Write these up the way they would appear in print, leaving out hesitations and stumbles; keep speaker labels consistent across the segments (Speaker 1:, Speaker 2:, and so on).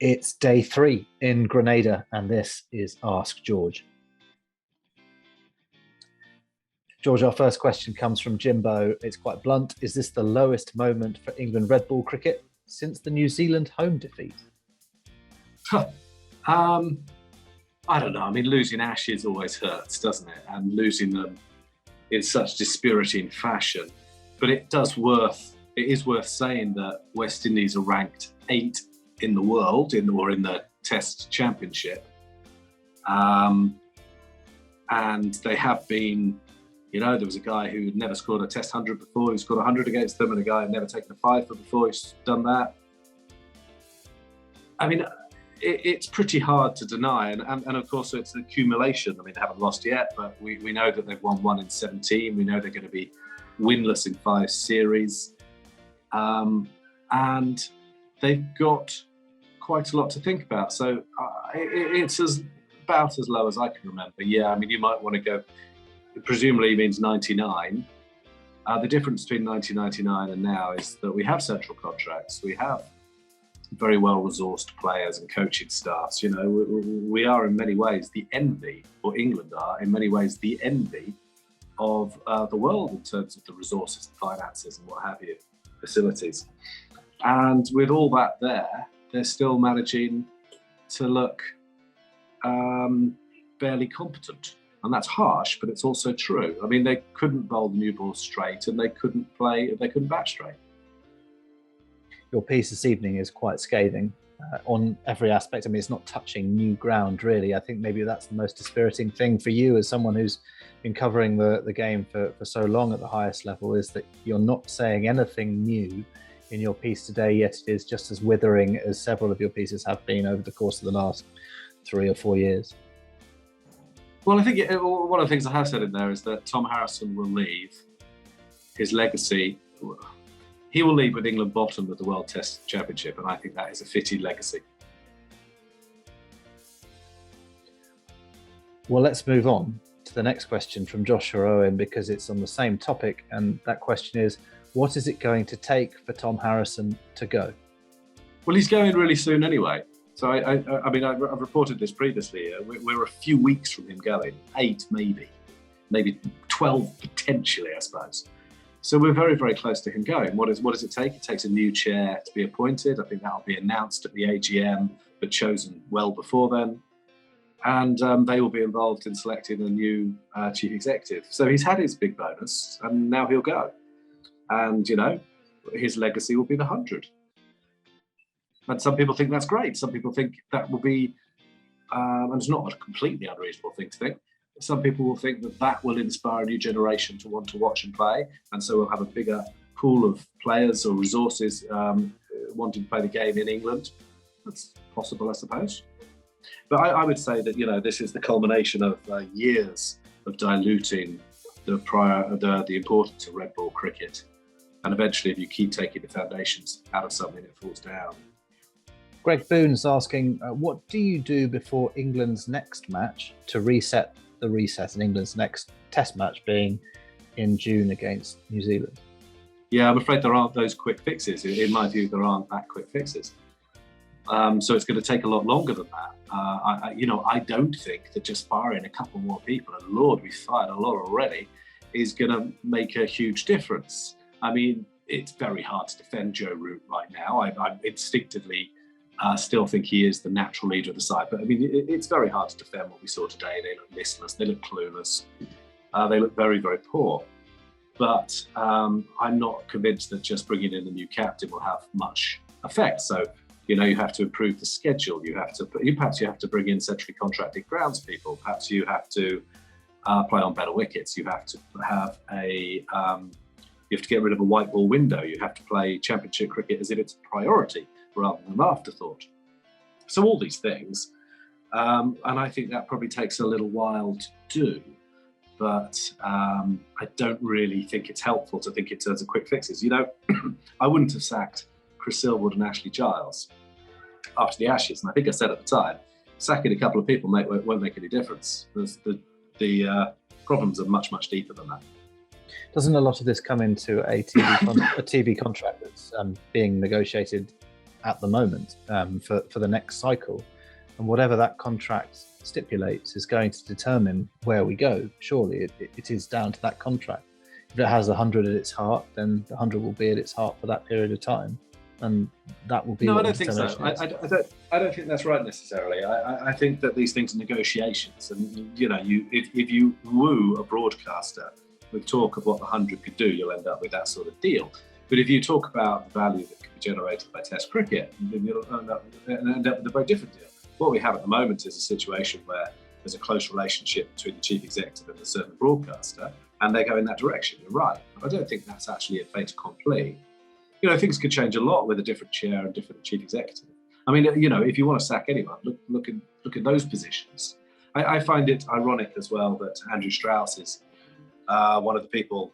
Speaker 1: It's day 3 in Grenada, and this is Ask George. George, our first question comes from Jimbo. It's quite blunt. Is this the lowest moment for England red ball cricket since the New Zealand home defeat?
Speaker 2: I don't know. I mean, losing Ashes always hurts, doesn't it? And losing them in such dispiriting fashion. But it is worth saying that West Indies are ranked 8 in the world, in the Test Championship. And they have been, there was a guy who had never scored a Test 100 before, who scored 100 against them, and a guy who had never taken a 5 before who's done that. I mean, it's pretty hard to deny. And of course, it's an accumulation. I mean, they haven't lost yet, but we know that they've won 1 in 17. We know they're going to be winless in 5 series. And they've got quite a lot to think about. So it's about as low as I can remember. Yeah, I mean, you might want to go, presumably means 99. The difference between 1999 and now is that we have central contracts. We have very well-resourced players and coaching staffs. We are in many ways the envy, or England are in many ways the envy of the world in terms of the resources and finances and what have you, facilities. And with all that there, they're still managing to look barely competent. And that's harsh, but it's also true. I mean, they couldn't bowl the new ball straight, and they couldn't bat straight.
Speaker 1: Your piece this evening is quite scathing on every aspect. I mean, it's not touching new ground, really. I think maybe that's the most dispiriting thing for you as someone who's been covering the game for so long at the highest level, is that you're not saying anything new in your piece today, yet it is just as withering as several of your pieces have been over the course of the last 3 or 4 years.
Speaker 2: Well, I think one of the things I have said in there is that Tom Harrison will leave. His legacy, he will leave with England bottom of the World Test Championship, and I think that is a fitting legacy.
Speaker 1: Well, let's move on to the next question from Joshua Owen, because it's on the same topic, and that question is, what is it going to take for Tom Harrison to go?
Speaker 2: Well, he's going really soon anyway. So, I mean, I've reported this previously. We're a few weeks from him going, 8 maybe 12 potentially, I suppose. So we're very, very close to him going. What does it take? It takes a new chair to be appointed. I think that'll be announced at the AGM, but chosen well before then. And they will be involved in selecting a new chief executive. So he's had his big bonus, and now he'll go. And, his legacy will be the 100. And some people think that's great. Some people think that will be, and it's not a completely unreasonable thing to think, some people will think that will inspire a new generation to want to watch and play. And so we'll have a bigger pool of players or resources wanting to play the game in England. That's possible, I suppose. But I would say that, this is the culmination of years of diluting the importance of red ball cricket. And eventually, if you keep taking the foundations out of something, it falls down.
Speaker 1: Greg Boone's asking, what do you do before England's next match to reset the reset, and England's next Test match being in June against New Zealand?
Speaker 2: Yeah, I'm afraid there aren't those quick fixes. In my view, there aren't that quick fixes. So it's going to take a lot longer than that. I don't think that just firing a couple more people, and Lord, we've fired a lot already, is going to make a huge difference. I mean, it's very hard to defend Joe Root right now. I instinctively still think he is the natural leader of the side. But I mean, it's very hard to defend what we saw today. They look listless, they look clueless, they look very, very poor. But I'm not convinced that just bringing in a new captain will have much effect. So, you have to improve the schedule. Perhaps you have to bring in centrally contracted grounds people. Perhaps you have to play on better wickets. You have to have you have to get rid of a white ball window. You have to play championship cricket as if it's a priority rather than an afterthought. So all these things, and I think that probably takes a little while to do, but I don't really think it's helpful to think in terms of quick fixes. I wouldn't have sacked Chris Silvas and Ashley Giles after the Ashes, and I think I said at the time, sacking a couple of people won't make any difference. The problems are much, much deeper than that.
Speaker 1: Doesn't a lot of this come into a TV contract that's being negotiated at the moment for the next cycle. And whatever that contract stipulates is going to determine where we go. Surely it is down to that contract. If it has 100 at its heart, then the 100 will be at its heart for that period of time. And that will be.
Speaker 2: No, I don't think so. I don't think that's right necessarily. I think that these things are negotiations, and if you woo a broadcaster with talk of what the 100 could do, you'll end up with that sort of deal. But if you talk about the value that can be generated by Test cricket, then you'll end up with a very different deal. What we have at the moment is a situation where there's a close relationship between the chief executive and a certain broadcaster, and they go in that direction. You're right. I don't think that's actually a fait accompli. Things could change a lot with a different chair and different chief executive. I mean, if you want to sack anyone, look at those positions. I find it ironic as well that Andrew Strauss is one of the people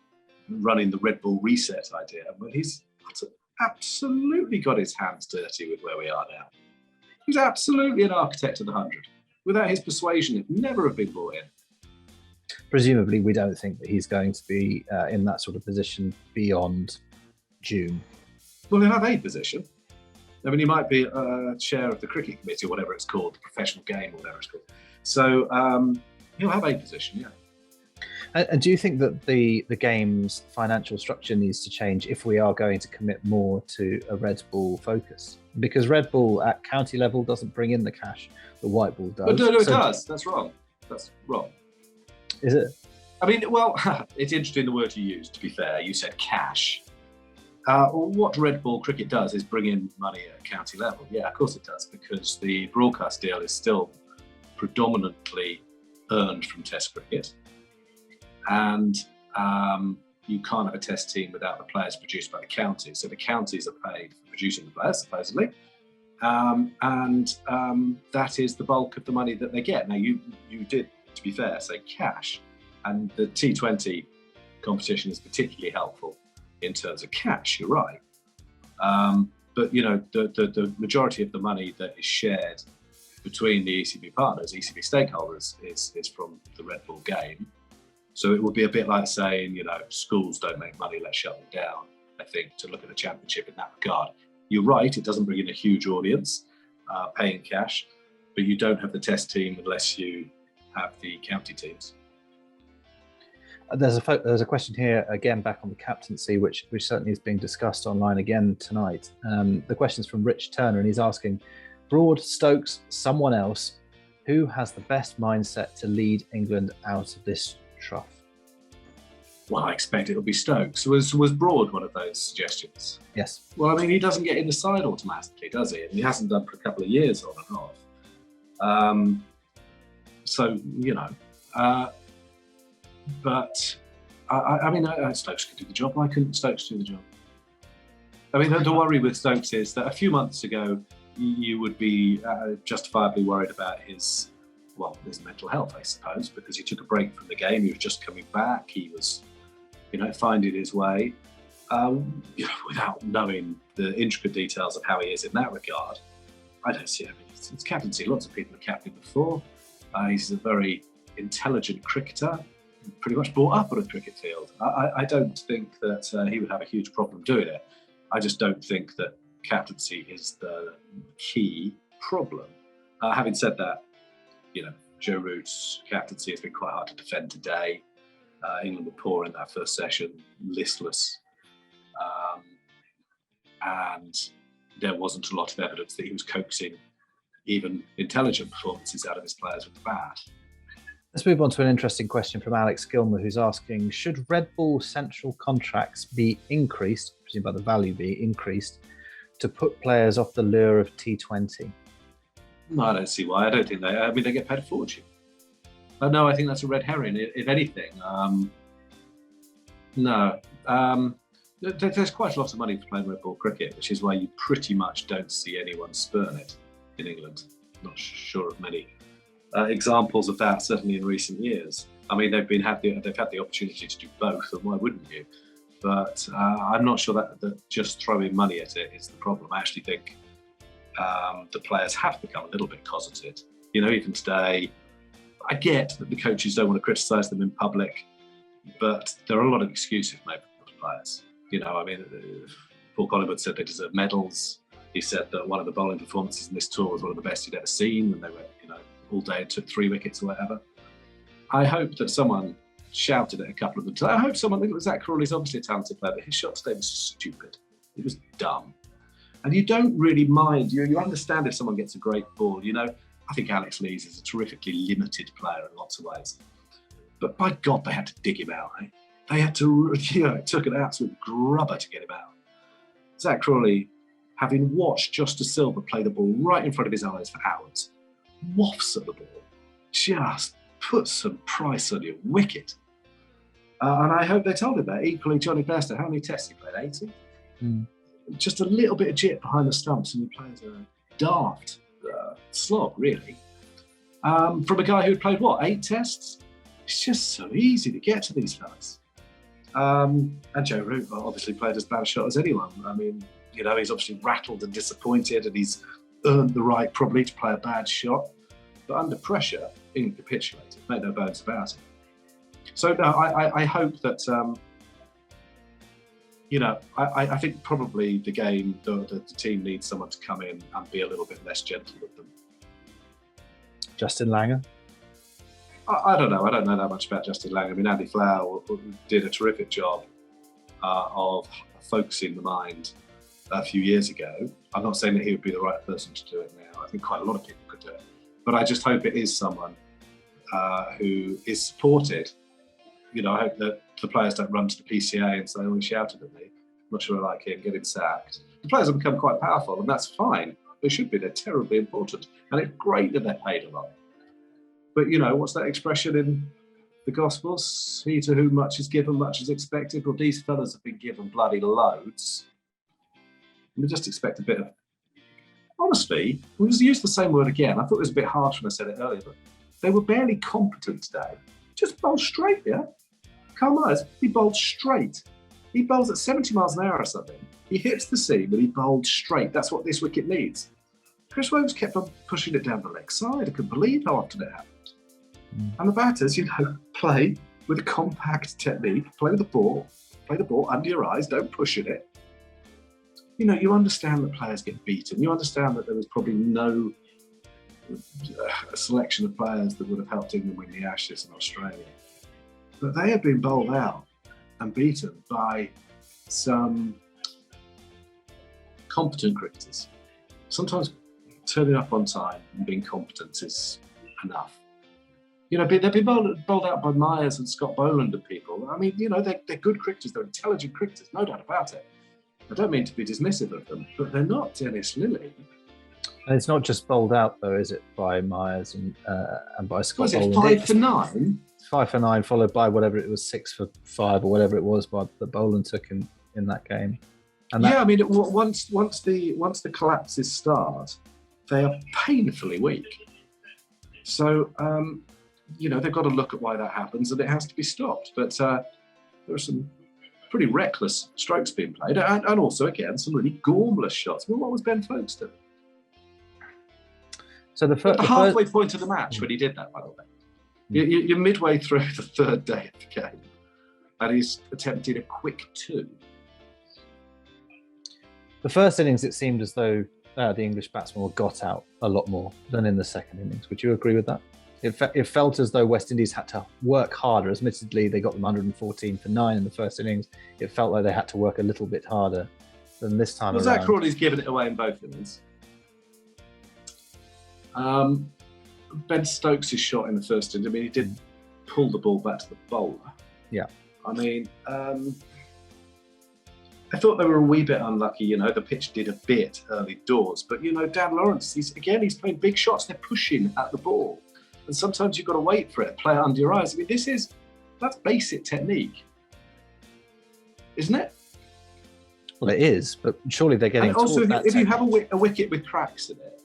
Speaker 2: running the Red Bull reset idea, but he's absolutely got his hands dirty with where we are now. He's absolutely an architect of the 100. Without his persuasion, it'd never have been brought in.
Speaker 1: Presumably, we don't think that he's going to be in that sort of position beyond June.
Speaker 2: Well, he'll have a position. I mean, he might be chair of the cricket committee or whatever it's called, the professional game or whatever it's called. So he'll have a position, yeah.
Speaker 1: And do you think that the game's financial structure needs to change if we are going to commit more to a Red Bull focus? Because Red Bull at county level doesn't bring in the cash that White Bull does.
Speaker 2: But no, it does. That's wrong. That's wrong.
Speaker 1: Is it?
Speaker 2: I mean, well, it's interesting the word you used, to be fair. You said cash. What Red Bull cricket does is bring in money at county level. Yeah, of course it does, because the broadcast deal is still predominantly earned from Test cricket. And you can't have a Test team without the players produced by the counties. So the counties are paid for producing the players, supposedly. And that is the bulk of the money that they get. Now, you did, to be fair, say cash. And the T20 competition is particularly helpful in terms of cash, you're right. But, the majority of the money that is shared between the ECB partners, ECB stakeholders, is from the Red Bull game. So it would be a bit like saying, schools don't make money, let's shut them down, I think, to look at the championship in that regard. You're right, it doesn't bring in a huge audience paying cash, but you don't have the Test team unless you have the county teams.
Speaker 1: There's a question here, again, back on the captaincy, which certainly is being discussed online again tonight. The question's from Rich Turner, and he's asking, Broad, Stokes, someone else, who has the best mindset to lead England out of this trough?
Speaker 2: Well, I expect it'll be Stokes. Was Broad one of those suggestions?
Speaker 1: Yes.
Speaker 2: Well, I mean, he doesn't get in the side automatically, does he? And he hasn't done for a couple of years on and off. But I mean, Stokes could do the job. Why couldn't Stokes do the job? I mean, the worry with Stokes is that a few months ago, you would be justifiably worried about his mental health, I suppose, because he took a break from the game. He was just coming back. He was, finding his way. Without knowing the intricate details of how he is in that regard, I don't see. I mean, it's captaincy. Lots of people have captained before. He's a very intelligent cricketer, pretty much brought up on a cricket field. I don't think that he would have a huge problem doing it. I just don't think that captaincy is the key problem. Having said that, Joe Root's captaincy has been quite hard to defend today. England were poor in that first session, listless. And there wasn't a lot of evidence that he was coaxing even intelligent performances out of his players with the bat.
Speaker 1: Let's move on to an interesting question from Alex Gilmer, who's asking, should Red Bull central contracts be increased, presumed by the value be increased, to put players off the lure of T20?
Speaker 2: No, I don't see why. I don't think they get paid a fortune. No, I think that's a red herring, if anything. No. There's quite a lot of money for playing Red Bull cricket, which is why you pretty much don't see anyone spurn it in England. Not sure of many examples of that, certainly in recent years. I mean, they've had the opportunity to do both, and why wouldn't you? But I'm not sure that just throwing money at it is the problem. I actually think the players have become a little bit cosseted. Even today, I get that the coaches don't want to criticise them in public, but there are a lot of excuses made for the players. I mean, Paul Collingwood said they deserve medals. He said that one of the bowling performances in this tour was one of the best he'd ever seen, and they were, all day and took 3 wickets or whatever. I hope that someone shouted at a couple of them. I hope someone, Zach Crawley's obviously a talented player, but his shot today was stupid. It was dumb. And you don't really mind, you understand if someone gets a great ball. I think Alex Lees is a terrifically limited player in lots of ways. But by God, they had to dig him out. They had to, it took an absolute grubber to get him out. Zach Crawley, having watched Justice Silva play the ball right in front of his eyes for hours, wafts at the ball, just puts some price on your wicket. And I hope they told him that. Equally, Johnny Bairstow, how many tests he played? 80? Just a little bit of jit behind the stumps, and he plays a daft slog, really. From a guy who played, 8 tests? It's just so easy to get to these fellas. And Joe Root obviously played as bad a shot as anyone. I mean, he's obviously rattled and disappointed, and he's earned the right probably to play a bad shot. But under pressure, he capitulated, make no bones about it. So no, I hope that, I think probably the game, the team needs someone to come in and be a little bit less gentle with them.
Speaker 1: Justin Langer?
Speaker 2: I don't know. I don't know that much about Justin Langer. I mean, Andy Flower did a terrific job of focusing the mind a few years ago. I'm not saying that he would be the right person to do it now. I think quite a lot of people could do it. But I just hope it is someone who is supported. I hope that the players don't run to the PCA and say, he shouted at me. I'm not sure I like him, get him sacked. The players have become quite powerful, and that's fine. They should be. They're terribly important. And it's great that they're paid a lot. But, what's that expression in the Gospels? He to whom much is given, much is expected. Well, these fellas have been given bloody loads. And we just expect a bit of... Honestly, we'll just use the same word again. I thought it was a bit harsh when I said it earlier, but they were barely competent today. Just bowl straight, yeah? Carl Myers, he bowled straight. He bowls at 70 miles an hour or something. He hits the seam and he bowled straight. That's what this wicket needs. Chris Williams kept on pushing it down the leg side. I couldn't believe how often it happened. And the batters, play with a compact technique, play the ball under your eyes, don't push it. You understand that players get beaten. You understand that there was probably no selection of players that would have helped England win the Ashes in Australia. But they have been bowled out and beaten by some competent cricketers. Sometimes turning up on time and being competent is enough. They've been bowled out by Myers and Scott Boland and people. I mean, they're good cricketers, they're intelligent cricketers, no doubt about it. I don't mean to be dismissive of them, but they're not Dennis Lillee.
Speaker 1: And it's not just bowled out, though, is it, by Myers and by Scott Boland?
Speaker 2: Was it 5 for 9?
Speaker 1: 5 for 9, followed by whatever it was, 6 for 5 or whatever it was that Boland took in that game. And
Speaker 2: I mean, once the collapses start, they are painfully weak. So, they've got to look at why that happens, and it has to be stopped. But there are some pretty reckless strokes being played, and also, again, some really gormless shots. Well, what was Ben Folkes doing?
Speaker 1: So the
Speaker 2: halfway point of the match when he did that, by the way. You're midway through the third day of the game, and he's attempted a quick 2.
Speaker 1: The first innings, it seemed as though the English batsmen got out a lot more than in the second innings. Would you agree with that? It felt as though West Indies had to work harder. Admittedly, they got them 114 for 9 in the first innings. It felt like they had to work a little bit harder than this time around.
Speaker 2: Zach Crawley's given it away in both innings. Ben Stokes' shot in the first innings, I mean, he did pull the ball back to the bowler.
Speaker 1: Yeah.
Speaker 2: I mean, I thought they were a wee bit unlucky. The pitch did a bit early doors. But, Dan Lawrence, he's playing big shots. They're pushing at the ball. And sometimes you've got to wait for it, play it under your eyes. I mean, that's basic technique, isn't it?
Speaker 1: Well, it is, but surely they're getting taught
Speaker 2: also,
Speaker 1: that
Speaker 2: if you have a wicket with cracks in it,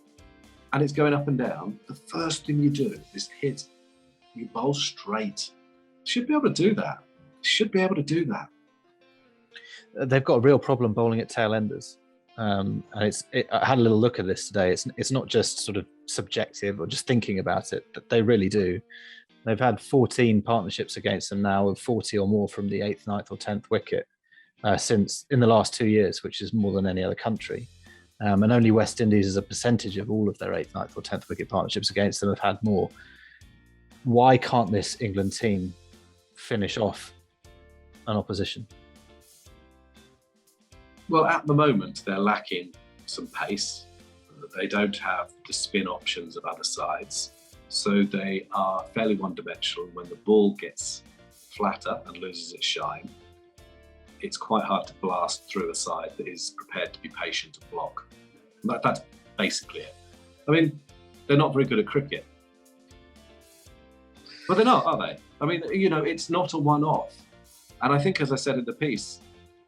Speaker 2: and it's going up and down, the first thing you do is you bowl straight. You should be able to do that.
Speaker 1: They've got a real problem bowling at tail enders. And I had a little look at this today. It's not just sort of subjective or just thinking about it, but they really do. They've had 14 partnerships against them now of 40 or more from the 8th, 9th or 10th wicket since in the last 2 years, which is more than any other country. And only West Indies, as a percentage of all of their 8th, 9th or 10th wicket partnerships against them, have had more. Why can't this England team finish off an opposition?
Speaker 2: Well, at the moment, they're lacking some pace. They don't have the spin options of other sides. So they are fairly one-dimensional. When the ball gets flatter and loses its shine, it's quite hard to blast through a side that is prepared to be patient and block. That's basically it. I mean, they're not very good at cricket. But they're not, are they? I mean, it's not a one-off. And I think, as I said in the piece,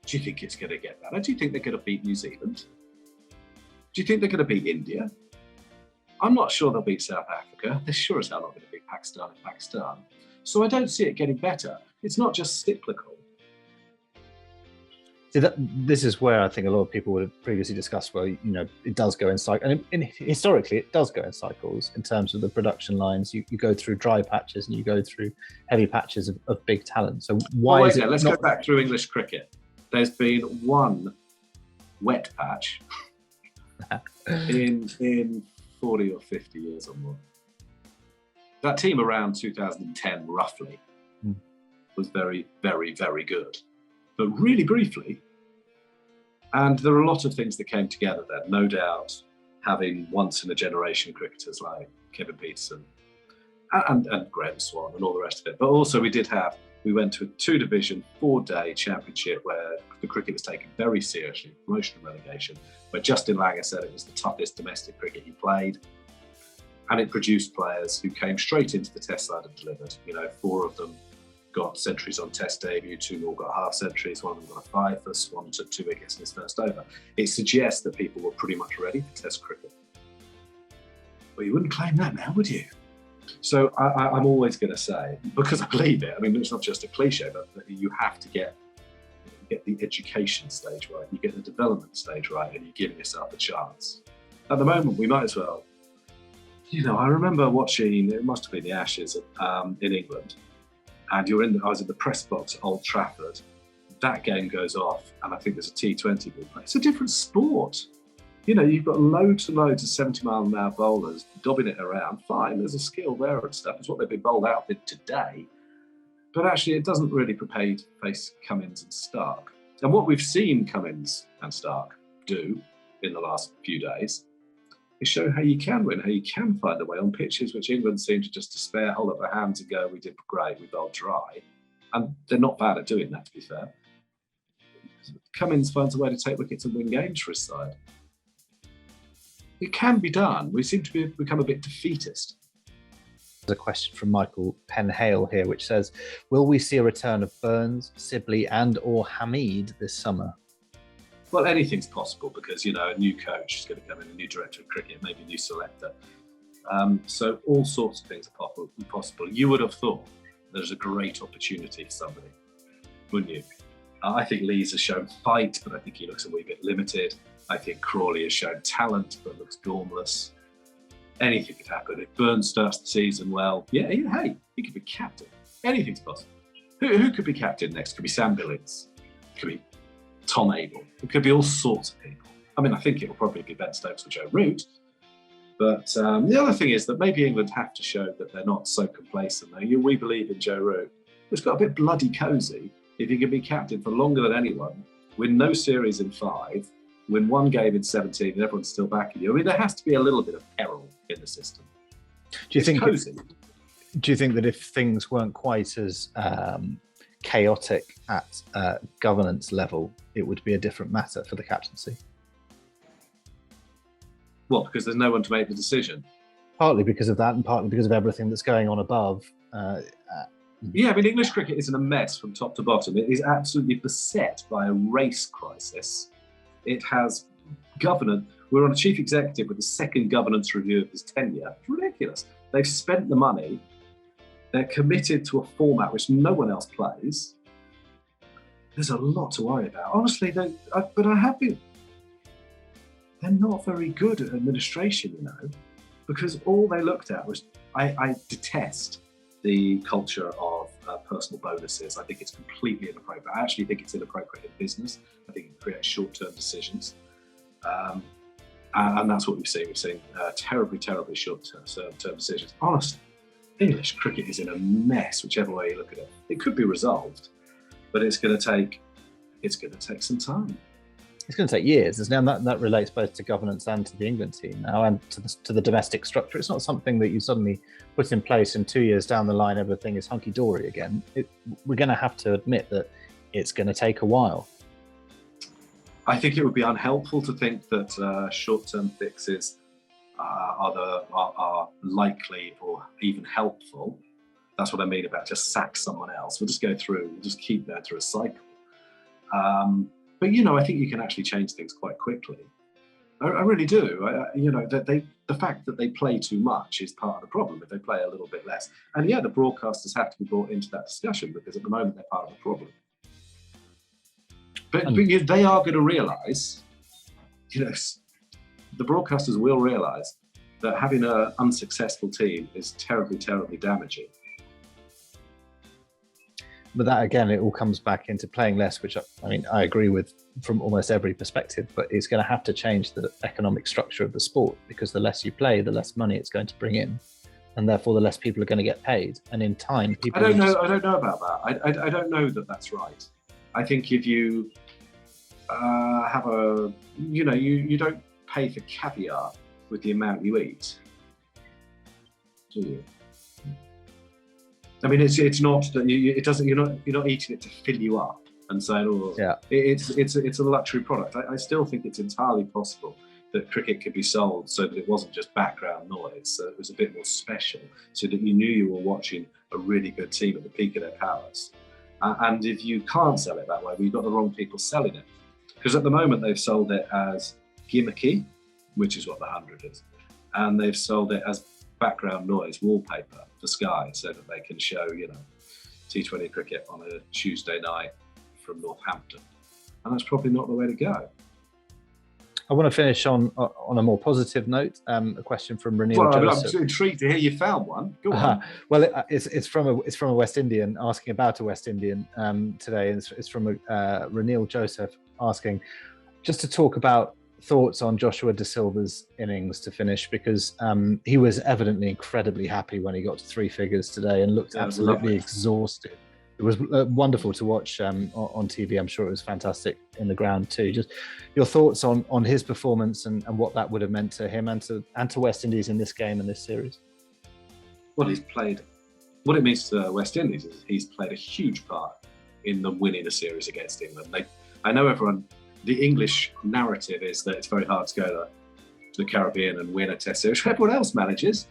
Speaker 2: do you think it's going to get better? Do you think they're going to beat New Zealand? Do you think they're going to beat India? I'm not sure they'll beat South Africa. They're sure as hell not going to beat Pakistan. So I don't see it getting better. It's not just cyclical.
Speaker 1: See, this is where I think a lot of people would have previously discussed, well, it does go in cycles. And historically, it does go in cycles in terms of the production lines. You go through dry patches and you go through heavy patches of big talent. So why is it
Speaker 2: let's go back through English cricket. There's been one wet patch in 40 or 50 years or more. That team around 2010, roughly, was very, very, very good. But really briefly, and there are a lot of things that came together there, no doubt, having once-in-a-generation cricketers like Kevin Peterson and Graham Swan and all the rest of it. But also we went to a 2-division, 4-day championship where the cricket was taken very seriously, promotion and relegation, where Justin Langer said it was the toughest domestic cricket he played. And it produced players who came straight into the test side and delivered. 4 of them got centuries on test debut, 2 more got half centuries, 1 of them got a 5-for, one took 2 wickets in his first over. It suggests that people were pretty much ready for test cricket. Well, you wouldn't claim that now, would you? So I'm always going to say, because I believe it, I mean, it's not just a cliche, but you have to get the education stage right, you get the development stage right, and you're giving yourself a chance. At the moment, we might as well. I remember watching, it must have been the Ashes in England, and I was in the press box at Old Trafford. That game goes off, and I think there's a T20 being played. It's a different sport. You've got loads and loads of 70-mile-an-hour bowlers dobbing it around. Fine, there's a skill there and stuff. It's what they've been bowled out with today. But actually, it doesn't really prepare you to face Cummins and Stark. And what we've seen Cummins and Stark do in the last few days is show how you can win, how you can find a way on pitches which England seem to just despair, hold up their hands and go, we did great, we bowled dry. And they're not bad at doing that, to be fair. Cummins finds a way to take wickets and win games for his side. It can be done. We seem to become a bit defeatist.
Speaker 1: There's a question from Michael Penhale here, which says, will we see a return of Burns, Sibley and or Hamid this summer?
Speaker 2: Well, anything's possible because, a new coach is going to come in, a new director of cricket, maybe a new selector. So all sorts of things are possible. You would have thought there's a great opportunity for somebody, wouldn't you? I think Lees has shown fight, but I think he looks a wee bit limited. I think Crawley has shown talent, but looks gormless. Anything could happen. If Burns starts the season well, hey, he could be captain. Anything's possible. Who could be captain next? It could be Sam Billings. It could be Tom Abel. It could be all sorts of people. I mean, I think it will probably be Ben Stokes or Joe Root. But the other thing is that maybe England have to show that they're not so complacent. We believe in Joe Root. It's got a bit bloody cosy if he can be captain for longer than anyone, win no series in 5, win 1 game in 17, and everyone's still backing you. I mean, there has to be a little bit of peril in the system.
Speaker 1: Do you think that if things weren't quite as chaotic at governance level, it would be a different matter for the captaincy?
Speaker 2: Well, because there's no one to make the decision.
Speaker 1: Partly because of that, and partly because of everything that's going on above.
Speaker 2: Yeah, I mean, English cricket is in a mess from top to bottom. It is absolutely beset by a race crisis. It has governance. We're on a chief executive with the 2nd governance review of his tenure. It's ridiculous. They've spent the money. They're committed to a format which no one else plays. There's a lot to worry about. Honestly, they're not very good at administration, because all they looked at was, I detest the culture of personal bonuses. I think it's completely inappropriate. I actually think it's inappropriate in business. I think it creates short-term decisions. And that's what we've seen. We've seen terribly short-term decisions. Honestly, English cricket is in a mess, whichever way you look at it. It could be resolved, but it's going to take some time.
Speaker 1: It's going to take years. Now that relates both to governance and to the England team now, and to the domestic structure. It's not something that you suddenly put in place and 2 years down the line everything is hunky-dory again. We're going to have to admit that it's going to take a while.
Speaker 2: I think it would be unhelpful to think that short-term fixes are likely or even helpful. That's what I mean about just sack someone else. We'll just go through, we'll just keep going through a cycle. But, I think you can actually change things quite quickly. I really do. The fact that they play too much is part of the problem if they play a little bit less. And the broadcasters have to be brought into that discussion because at the moment they're part of the problem. But they are going to realise, the broadcasters will realise that having an unsuccessful team is terribly, terribly damaging.
Speaker 1: But that, again, it all comes back into playing less, which I agree with from almost every perspective, but it's going to have to change the economic structure of the sport, because the less you play, the less money it's going to bring in, and therefore the less people are going to get paid. And in time, people... I don't
Speaker 2: know about that. I don't know that that's right. I think if you have you don't pay for caviar with the amount you eat, do you? I mean, it's not that you're not eating it to fill you up and saying, oh, yeah. It's a luxury product. I still think it's entirely possible that cricket could be sold so that it wasn't just background noise, so it was a bit more special, so that you knew you were watching a really good team at the peak of their powers. And if you can't sell it that way, well, you've got the wrong people selling it. Because at the moment they've sold it as gimmicky, which is what the 100 is, and they've sold it as background noise wallpaper for Sky, so that they can show T20 cricket on a Tuesday night from Northampton, and that's probably not the way to go.
Speaker 1: I want to finish on a more positive note. A question from Renil Joseph.
Speaker 2: I'm intrigued to hear you found one. Go on.
Speaker 1: Well, it's from a West Indian asking about a West Indian today. It's from Renil Joseph asking just to talk about thoughts on Joshua De Silva's innings to finish, because he was evidently incredibly happy when he got to 3 figures today and looked absolutely exhausted. It was wonderful to watch on TV. I'm sure it was fantastic in the ground too. Just your thoughts on his performance and what that would have meant to him and to West Indies in this game and this series.
Speaker 2: Well, what it means to West Indies is he's played a huge part in them winning a series against England. I know the English narrative is that it's very hard to go to the Caribbean and win a Test series. Everyone else manages.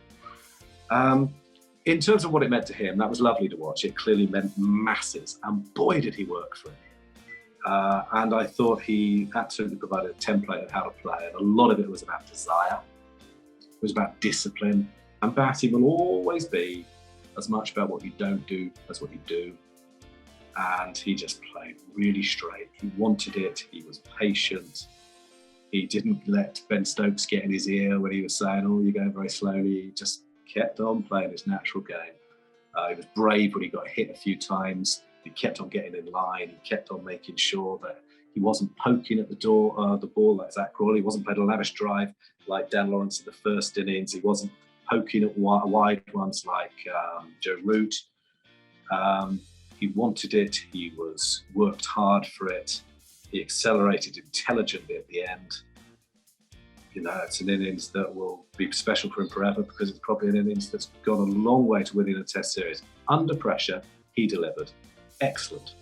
Speaker 2: In terms of what it meant to him, that was lovely to watch. It clearly meant masses, and boy, did he work for it. And I thought he absolutely provided a template of how to play, and a lot of it was about desire. It was about discipline, and batting will always be as much about what you don't do as what you do. And he just played really straight. He wanted it. He was patient. He didn't let Ben Stokes get in his ear when he was saying, oh, you're going very slowly. He just kept on playing his natural game. He was brave when he got hit a few times. He kept on getting in line. He kept on making sure that he wasn't poking at the ball like Zach Crawley. He wasn't playing a lavish drive like Dan Lawrence in the first innings. He wasn't poking at wide ones like Joe Root. He wanted it. He worked hard for it. He accelerated intelligently at the end. It's an innings that will be special for him forever, because it's probably an innings that's gone a long way to winning a Test series. Under pressure, he delivered. Excellent.